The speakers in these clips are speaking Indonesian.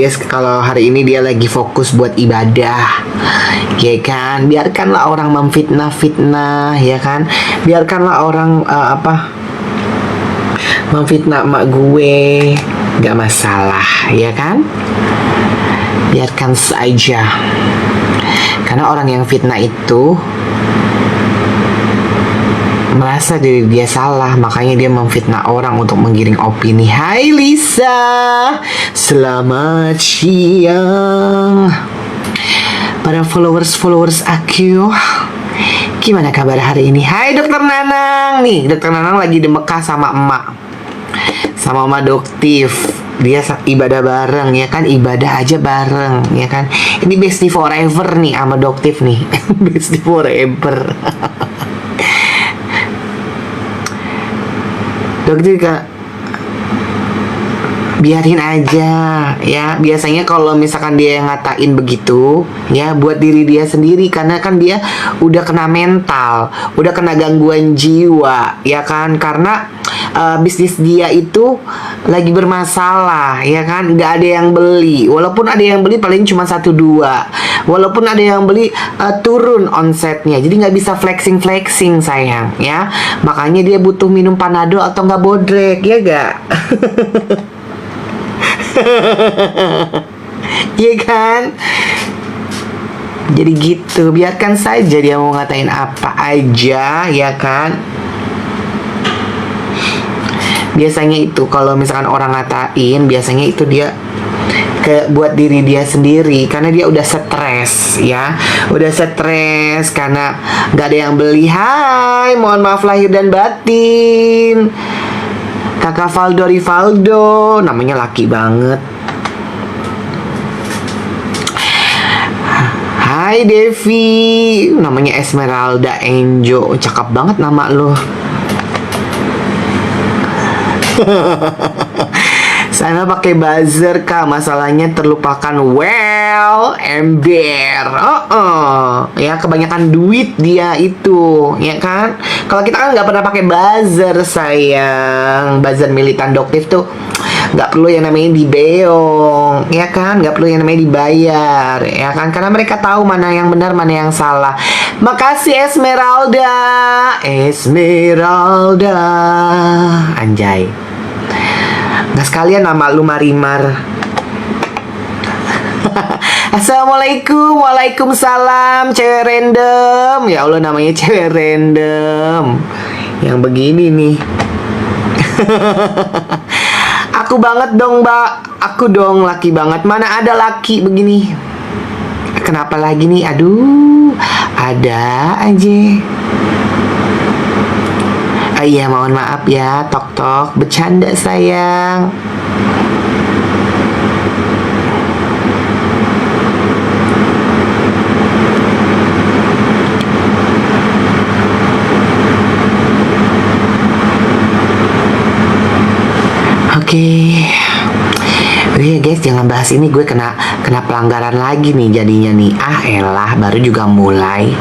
Yes, kalau hari ini dia lagi fokus buat ibadah, ya kan? Biarkanlah orang memfitnah-fitnah, ya kan? Biarkanlah orang memfitnah emak gue, gak masalah, ya kan? Biarkan saja. Karena orang yang fitnah itu merasa diri dia salah, makanya dia memfitnah orang untuk menggiring opini. Hai Lisa, selamat siang para followers aku. Gimana kabar hari ini? Hai Dokter Nanang. Nih Dokter Nanang lagi di Mekah sama emak Doktif. Dia ibadah bareng, ya kan? Ibadah aja bareng, ya kan? Ini bestie forever nih sama Doktif nih. Bestie forever. Dokter Kak, biarin aja ya. Biasanya kalau misalkan dia yang ngatain begitu ya, buat diri dia sendiri, karena kan dia udah kena mental, udah kena gangguan jiwa, ya kan? Karena bisnis dia itu lagi bermasalah, ya kan? Nggak ada yang beli. Walaupun ada yang beli paling cuma 1-2. Walaupun ada yang beli turun omsetnya. Jadi nggak bisa flexing sayang, ya. Makanya dia butuh minum panadol atau nggak bodrek, ya gak? Iya kan? Jadi gitu, biarkan saja dia mau ngatain apa aja, ya kan? Biasanya itu kalau misalkan orang ngatain, biasanya itu dia buat diri dia sendiri, karena dia udah stres, ya. Udah stres karena nggak ada yang beli. Hai, mohon maaf lahir dan batin. Kakak Valdo Rivaldo, namanya laki banget. Hai Devi, namanya Esmeralda Enjo, cakep banget nama lo. Sana pakai buzzer kak, masalahnya terlupakan. Well, ember. Ya kebanyakan duit dia itu, ya kan? Kalau kita kan nggak pernah pakai buzzer sayang. Buzzer militan Doktif tuh nggak perlu yang namanya dibeong, ya kan? Nggak perlu yang namanya dibayar, ya kan? Karena mereka tahu mana yang benar, mana yang salah. Makasih Esmeralda, anjay. Nggak sekalian nama lu Marimar. Assalamualaikum, waalaikumsalam. Cewek random, ya Allah namanya cewek random. Yang begini nih. Aku banget dong mbak. Aku dong laki banget. Mana ada laki begini. Kenapa lagi nih? Aduh, ada aja. Iya mohon maaf ya, tok bercanda sayang. Oke. Ya guys, jangan bahas ini, gue kena pelanggaran lagi nih jadinya nih. Ah elah, baru juga mulai.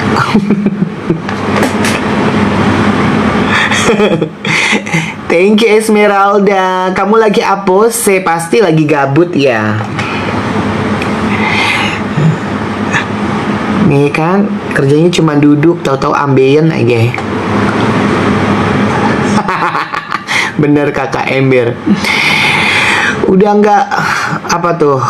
Thank you Esmeralda. Kamu lagi apose? Pasti lagi gabut ya. Nih kan kerjanya cuma duduk, tahu-tahu ambeien aja. Bener kakak ember. Udah enggak apa tuh?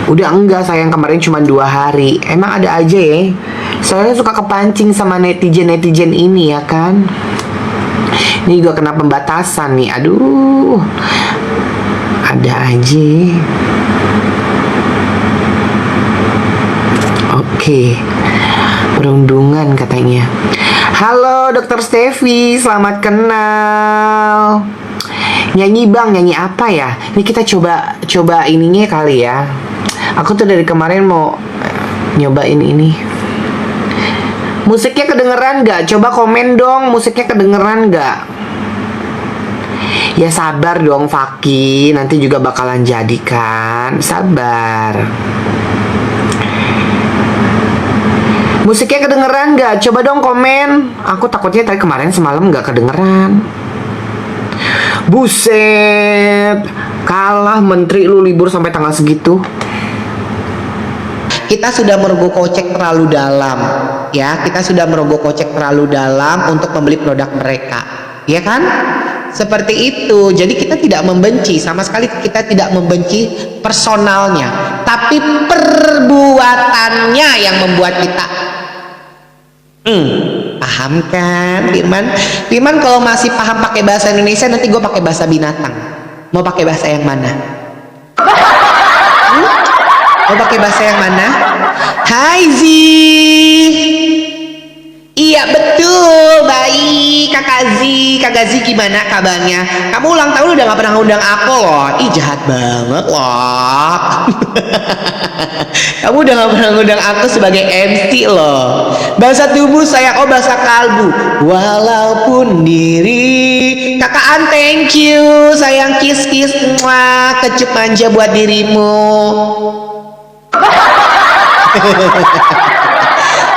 Udah enggak sayang, kemarin cuma 2 hari. Emang ada aja ya. Soalnya suka kepancing sama netizen ini, ya kan. Ini juga kena pembatasan nih. Aduh, ada aja. Oke, perundungan katanya. Halo Dokter Stevi, selamat kenal. Nyanyi bang, nyanyi apa ya? Ini kita coba ininya kali ya. Aku tuh dari kemarin mau nyobain ini. Musiknya kedengeran gak? Coba komen dong, musiknya kedengeran gak? Ya sabar dong Faki, nanti juga bakalan jadi kan. Sabar. Musiknya kedengeran gak? Coba dong komen. Aku takutnya tadi kemarin semalam gak kedengeran. Buset, Kalah menteri lu libur sampai tanggal segitu. Kita sudah merogoh kocek terlalu dalam, ya. Kita sudah merogoh kocek terlalu dalam untuk membeli produk mereka, ya kan? Seperti itu. Jadi kita tidak membenci, sama sekali kita tidak membenci personalnya, tapi perbuatannya yang membuat kita paham kan, Firman? Firman kalau masih paham pakai bahasa Indonesia, nanti gue pakai bahasa binatang. Mau pakai bahasa yang mana? Mau pakai bahasa yang mana? Hai Zi. Iya betul, baik Kakak Zi. Kakak Zi gimana kabarnya? Kamu ulang tahun udah gak pernah ngundang aku loh. Ih jahat banget loh. Kamu udah gak pernah ngundang aku sebagai MC loh. Bahasa tubuh sayang, oh bahasa kalbu. Walaupun diri. Kakaan thank you. Sayang kiss kiss. Mwah, kecup manja buat dirimu.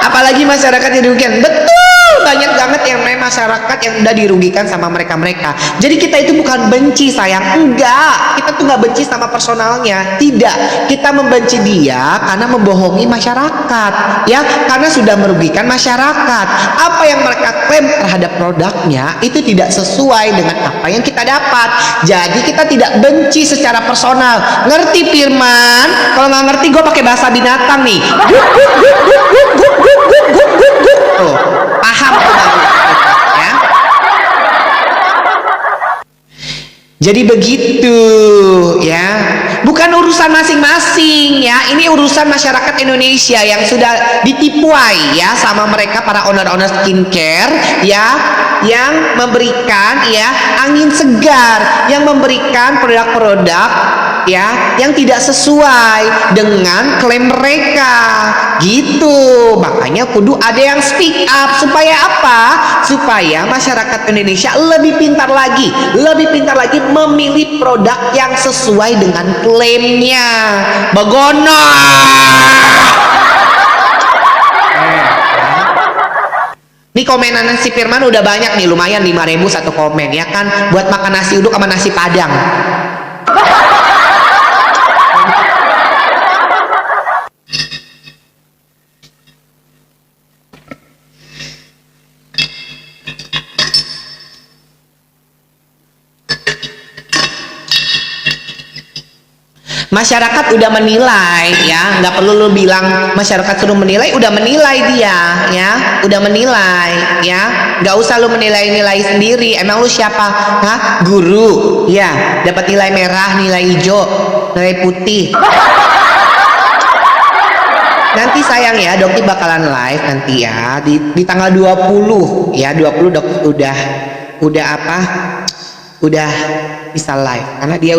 Apalagi masyarakat dirugikan. Betul, banyak banget yang namanya masyarakat yang udah dirugikan sama mereka-mereka. Jadi kita itu bukan benci sayang, enggak. Kita tuh nggak benci sama personalnya, tidak. Kita membenci dia karena membohongi masyarakat, ya, karena sudah merugikan masyarakat. Apa yang mereka klaim terhadap produknya itu tidak sesuai dengan apa yang kita dapat. Jadi kita tidak benci secara personal. Ngerti Firman? Kalau nggak ngerti gue pakai bahasa binatang nih. Tuh, paham ya. Jadi begitu ya. Bukan urusan masing-masing ya. Ini urusan masyarakat Indonesia yang sudah ditipuai ya sama mereka para owner-owner skincare ya, yang memberikan ya angin segar, yang memberikan produk-produk ya yang tidak sesuai dengan klaim mereka gitu. Makanya kudu ada yang speak up. Supaya apa? Supaya masyarakat Indonesia lebih pintar lagi memilih produk yang sesuai dengan klaimnya. Begono. Nih komenan si Firman udah banyak nih, lumayan 5.000 satu komen ya kan, buat makan nasi uduk sama nasi padang. Masyarakat udah menilai ya, nggak perlu lu bilang masyarakat suruh menilai, udah menilai dia ya, udah menilai ya, nggak usah lu menilai-nilai sendiri. Emang lu siapa? Hah? Guru ya, dapat nilai merah, nilai hijau, nilai putih. Nanti sayang ya, Dokti bakalan live nanti ya di tanggal 20 ya, 20 Dokti udah apa? Udah bisa live karena dia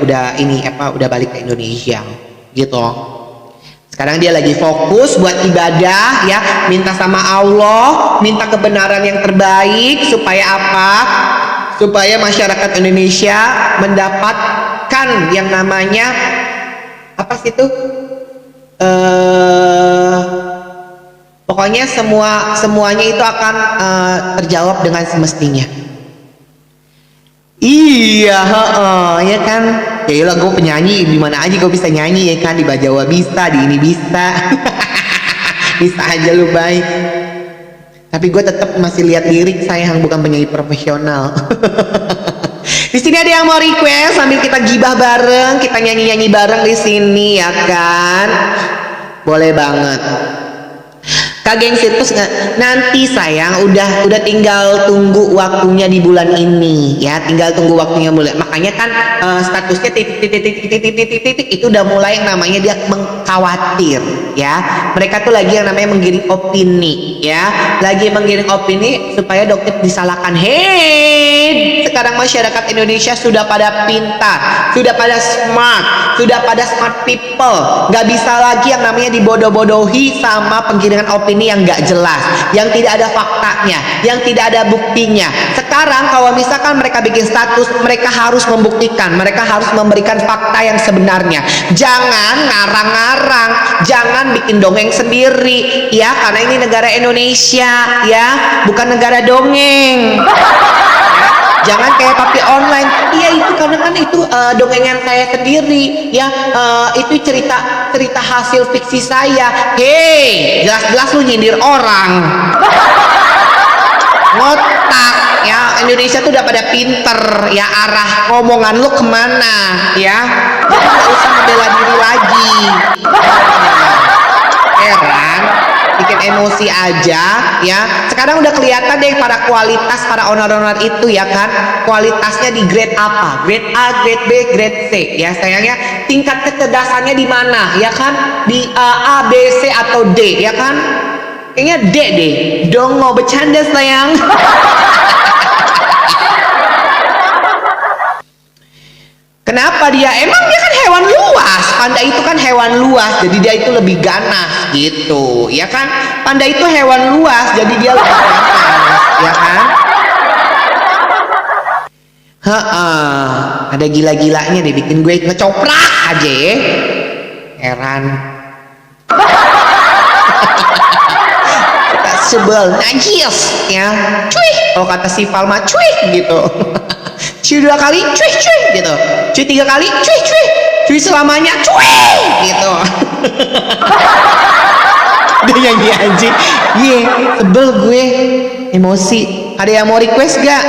udah ini apa, udah balik ke Indonesia gitu. Sekarang dia lagi fokus buat ibadah ya, minta sama Allah, minta kebenaran yang terbaik supaya apa? Supaya masyarakat Indonesia mendapatkan yang namanya apa sih itu? Pokoknya semuanya itu akan terjawab dengan semestinya. Iya, ya kan. Ya iyalah, gue penyanyi, di mana aja gue bisa nyanyi ya kan, di Bajawa bisa, di ini bisa. Bisa aja lu baik. Tapi gue tetap masih lihat lirik, sayang, bukan penyanyi profesional. Di sini ada yang mau request sambil kita gibah bareng, kita nyanyi-nyanyi bareng di sini ya kan. Boleh banget. Kak Geng Sirkus nanti sayang udah tinggal tunggu waktunya di bulan ini ya, tinggal tunggu waktunya mulai. Makanya kan statusnya titik itu udah mulai yang namanya dia mengkhawatir ya. Mereka tuh lagi yang namanya menggiring opini ya, lagi menggiring opini supaya dokter disalahkan. Hei, sekarang masyarakat Indonesia sudah pada pintar, sudah pada smart, sudah pada smart people. Nggak bisa lagi yang namanya dibodoh-bodohi sama penggiringan opini yang nggak jelas, yang tidak ada faktanya, yang tidak ada buktinya. Sekarang kalau misalkan mereka bikin status, mereka harus membuktikan, mereka harus memberikan fakta yang sebenarnya. Jangan ngarang-ngarang, jangan bikin dongeng sendiri ya, karena ini negara Indonesia ya, bukan negara dongeng. Jangan kayak papi online. Iya itu karena kan itu dongengan saya sendiri ya, itu cerita hasil fiksi saya. Hei, jelas-jelas lu nyindir orang. Ngotak ya, Indonesia tuh udah pada pinter ya, arah ngomongan lu kemana ya, jadi nggak usah membela diri lagi. Heran, bikin emosi aja ya. Sekarang udah kelihatan deh para kualitas para owner-owner itu ya kan, kualitasnya di grade apa, grade A, grade B, grade C ya sayangnya. Tingkat kecerdasannya di mana ya kan, di A, B, C atau D ya kan. Kayaknya D deh. Dong mau bercanda sayang. Kenapa dia? Emang dia kan hewan luas. Panda itu kan hewan luas, jadi dia itu lebih ganas gitu. Ya kan? Panda itu hewan luas, jadi dia lebih ganas, ya kan? Ada gila-gilanya deh bikin gue ngecoprak aja. Heran. Sebel, najis ya, cuy. Kalau kata si Palma, cuy gitu. Cuy 2 kali, cuy gitu. Cuy 3 kali, cuy selamanya, cuy gitu. Dia nyanyi anjing. Sebel gue, emosi. Ada yang mau request gak?